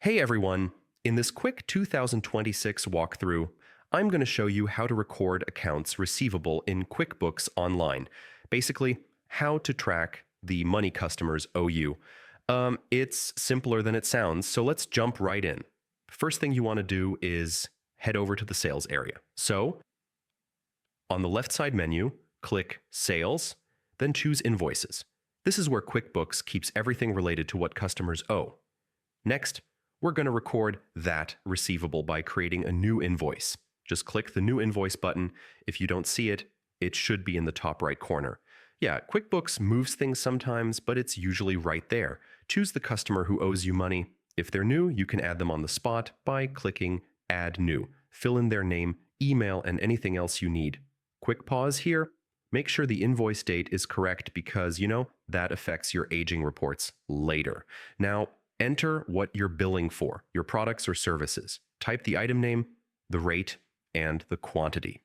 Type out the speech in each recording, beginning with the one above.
Hey everyone! In this quick 2026 walkthrough, I'm going to show you how to record accounts receivable in QuickBooks Online. Basically, how to track the money customers owe you. It's simpler than it sounds, so let's jump right in. First thing you want to do is head over to the sales area. So, on the left side menu, click Sales, then choose Invoices. This is where QuickBooks keeps everything related to what customers owe. Next, we're going to record that receivable by creating a new invoice. Just click the New Invoice button. If you don't see it, it should be in the top right corner. Yeah, QuickBooks moves things sometimes, but it's usually right there. Choose the customer who owes you money. If they're new, you can add them on the spot by clicking Add New. Fill in their name, email, and anything else you need. Quick pause here. Make sure the invoice date is correct because, that affects your aging reports later. Now, enter what you're billing for, your products or services. Type the item name, the rate, and the quantity.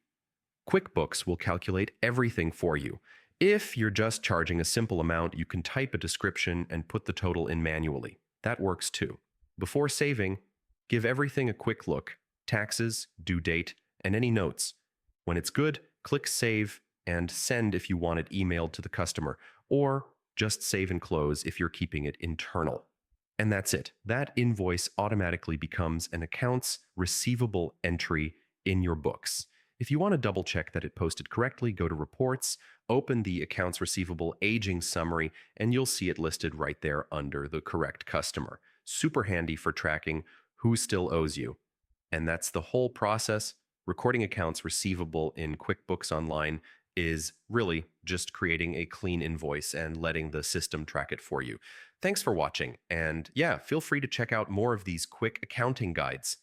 QuickBooks will calculate everything for you. If you're just charging a simple amount, you can type a description and put the total in manually. That works too. Before saving, give everything a quick look: taxes, due date, and any notes. When it's good, click Save and Send if you want it emailed to the customer, or just save and close if you're keeping it internal. And that's it. That invoice automatically becomes an accounts receivable entry in your books. If you want to double check that it posted correctly, go to Reports, open the accounts receivable aging summary, and you'll see it listed right there under the correct customer. Super handy for tracking who still owes you. And that's the whole process. Recording accounts receivable in QuickBooks Online is really just creating a clean invoice and letting the system track it for you. Thanks for watching, and yeah, feel free to check out more of these quick accounting guides.